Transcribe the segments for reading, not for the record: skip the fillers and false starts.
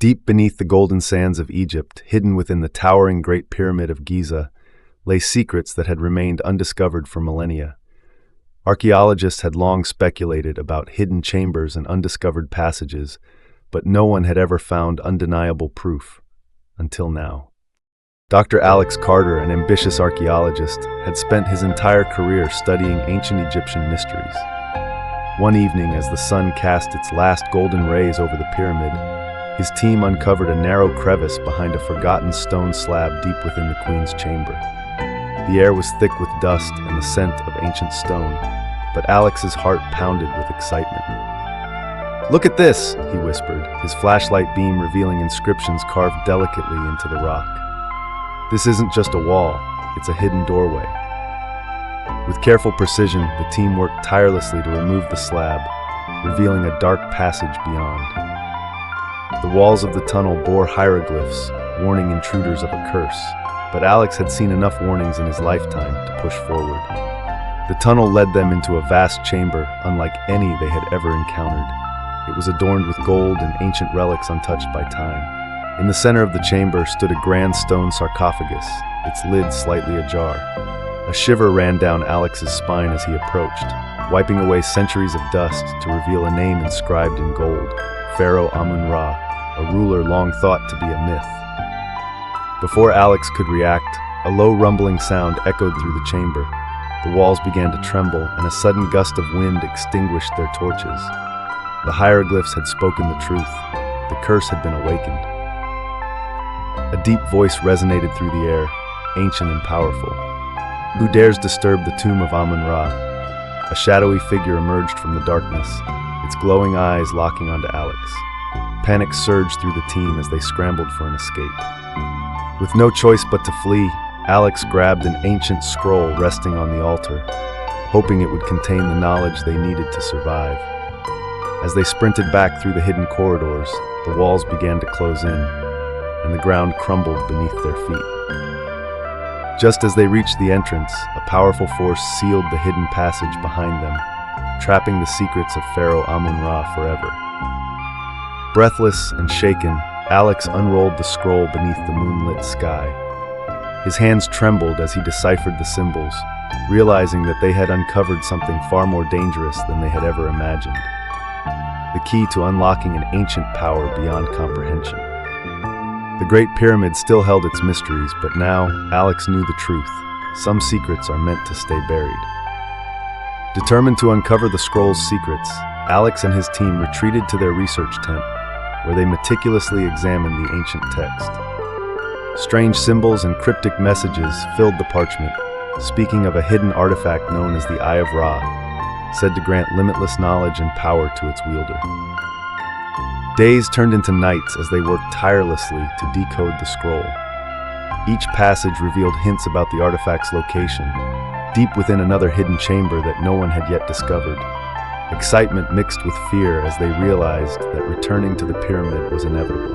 Deep beneath the golden sands of Egypt, hidden within the towering Great Pyramid of Giza, lay secrets that had remained undiscovered for millennia. Archaeologists had long speculated about hidden chambers and undiscovered passages, but no one had ever found undeniable proof, until now. Dr. Alex Carter, an ambitious archaeologist, had spent his entire career studying ancient Egyptian mysteries. One evening, as the sun cast its last golden rays over the pyramid, his team uncovered a narrow crevice behind a forgotten stone slab deep within the queen's chamber. The air was thick with dust and the scent of ancient stone, but Alex's heart pounded with excitement. "Look at this," he whispered, his flashlight beam revealing inscriptions carved delicately into the rock. "This isn't just a wall, it's a hidden doorway." With careful precision, the team worked tirelessly to remove the slab, revealing a dark passage beyond. The walls of the tunnel bore hieroglyphs, warning intruders of a curse, but Alex had seen enough warnings in his lifetime to push forward. The tunnel led them into a vast chamber, unlike any they had ever encountered. It was adorned with gold and ancient relics untouched by time. In the center of the chamber stood a grand stone sarcophagus, its lid slightly ajar. A shiver ran down Alex's spine as he approached, wiping away centuries of dust to reveal a name inscribed in gold: Pharaoh Amun-Ra, a ruler long thought to be a myth. Before Alex could react, a low rumbling sound echoed through the chamber. The walls began to tremble, and a sudden gust of wind extinguished their torches. The hieroglyphs had spoken the truth. The curse had been awakened. A deep voice resonated through the air, ancient and powerful. "Who dares disturb the tomb of Amun-Ra?" A shadowy figure emerged from the darkness, its glowing eyes locking onto Alex. Panic surged through the team as they scrambled for an escape. With no choice but to flee, Alex grabbed an ancient scroll resting on the altar, hoping it would contain the knowledge they needed to survive. As they sprinted back through the hidden corridors, the walls began to close in, and the ground crumbled beneath their feet. Just as they reached the entrance, a powerful force sealed the hidden passage behind them, trapping the secrets of Pharaoh Amun-Ra forever. Breathless and shaken, Alex unrolled the scroll beneath the moonlit sky. His hands trembled as he deciphered the symbols, realizing that they had uncovered something far more dangerous than they had ever imagined. The key to unlocking an ancient power beyond comprehension. The Great Pyramid still held its mysteries, but now Alex knew the truth. Some secrets are meant to stay buried. Determined to uncover the scroll's secrets, Alex and his team retreated to their research tent, where they meticulously examined the ancient text. Strange symbols and cryptic messages filled the parchment, speaking of a hidden artifact known as the Eye of Ra, said to grant limitless knowledge and power to its wielder. Days turned into nights as they worked tirelessly to decode the scroll. Each passage revealed hints about the artifact's location, deep within another hidden chamber that no one had yet discovered. Excitement mixed with fear as they realized that returning to the pyramid was inevitable.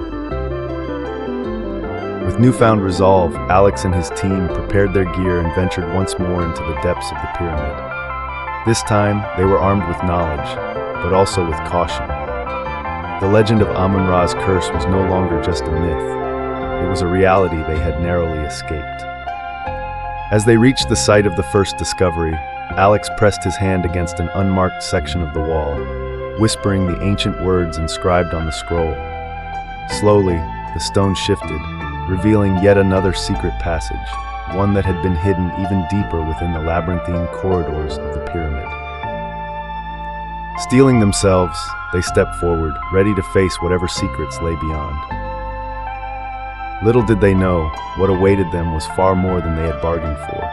With newfound resolve, Alex and his team prepared their gear and ventured once more into the depths of the pyramid. This time, they were armed with knowledge, but also with caution. The legend of Amun-Ra's curse was no longer just a myth. It was a reality they had narrowly escaped. As they reached the site of the first discovery, Alex pressed his hand against an unmarked section of the wall, whispering the ancient words inscribed on the scroll. Slowly, the stone shifted, revealing yet another secret passage, one that had been hidden even deeper within the labyrinthine corridors of the pyramid. Steeling themselves, they stepped forward, ready to face whatever secrets lay beyond. Little did they know, what awaited them was far more than they had bargained for,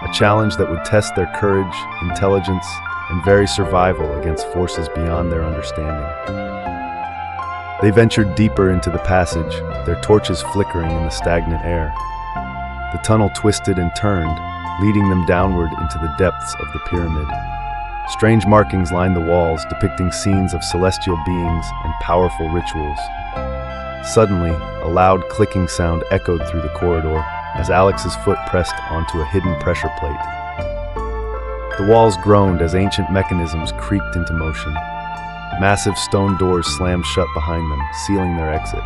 a challenge that would test their courage, intelligence, and very survival against forces beyond their understanding. They ventured deeper into the passage, their torches flickering in the stagnant air. The tunnel twisted and turned, leading them downward into the depths of the pyramid. Strange markings lined the walls, depicting scenes of celestial beings and powerful rituals. Suddenly, a loud clicking sound echoed through the corridor as Alex's foot pressed onto a hidden pressure plate. The walls groaned as ancient mechanisms creaked into motion. Massive stone doors slammed shut behind them, sealing their exit.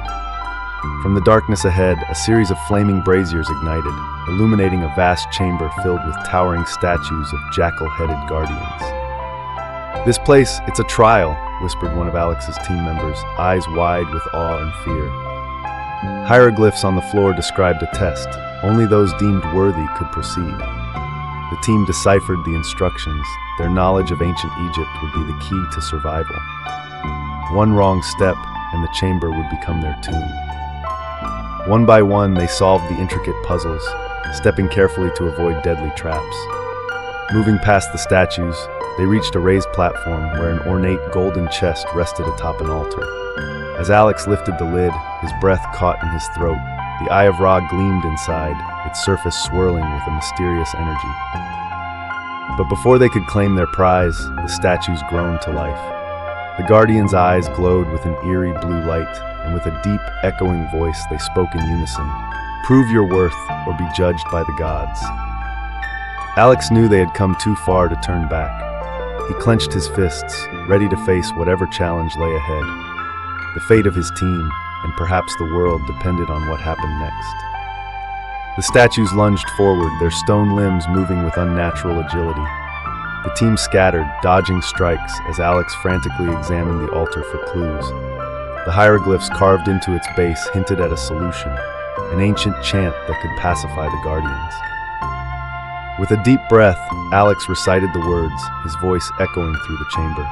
From the darkness ahead, a series of flaming braziers ignited, illuminating a vast chamber filled with towering statues of jackal-headed guardians. "This place, it's a trial," whispered one of Alex's team members, eyes wide with awe and fear. Hieroglyphs on the floor described a test. Only those deemed worthy could proceed. The team deciphered the instructions. Their knowledge of ancient Egypt would be the key to survival. One wrong step, and the chamber would become their tomb. One by one, they solved the intricate puzzles, stepping carefully to avoid deadly traps. Moving past the statues, they reached a raised platform where an ornate golden chest rested atop an altar. As Alex lifted the lid, his breath caught in his throat. The Eye of Ra gleamed inside, its surface swirling with a mysterious energy. But before they could claim their prize, the statues groaned to life. The Guardians' eyes glowed with an eerie blue light, and with a deep, echoing voice they spoke in unison. "Prove your worth, or be judged by the gods." Alex knew they had come too far to turn back. He clenched his fists, ready to face whatever challenge lay ahead. The fate of his team, and perhaps the world, depended on what happened next. The statues lunged forward, their stone limbs moving with unnatural agility. The team scattered, dodging strikes, as Alex frantically examined the altar for clues. The hieroglyphs carved into its base hinted at a solution, an ancient chant that could pacify the Guardians. With a deep breath, Alex recited the words, his voice echoing through the chamber.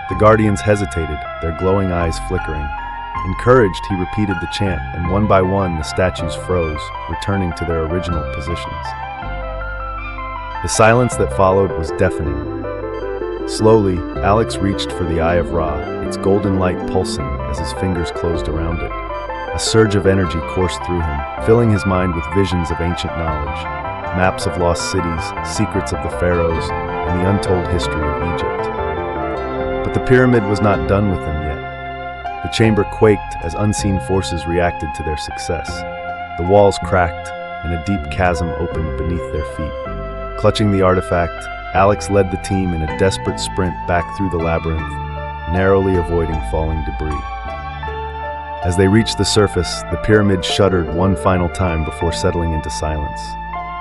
The Guardians hesitated, their glowing eyes flickering. Encouraged, he repeated the chant, and one by one the statues froze, returning to their original positions. The silence that followed was deafening. Slowly, Alex reached for the Eye of Ra, its golden light pulsing as his fingers closed around it. A surge of energy coursed through him, filling his mind with visions of ancient knowledge, maps of lost cities, secrets of the pharaohs, and the untold history of Egypt. But the pyramid was not done with him yet. The chamber quaked as unseen forces reacted to their success. The walls cracked, and a deep chasm opened beneath their feet. Clutching the artifact, Alex led the team in a desperate sprint back through the labyrinth, narrowly avoiding falling debris. As they reached the surface, the pyramid shuddered one final time before settling into silence.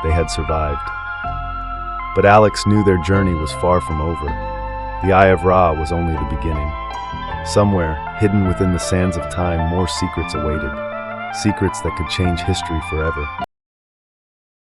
They had survived. But Alex knew their journey was far from over. The Eye of Ra was only the beginning. Somewhere, hidden within the sands of time, more secrets awaited. Secrets that could change history forever.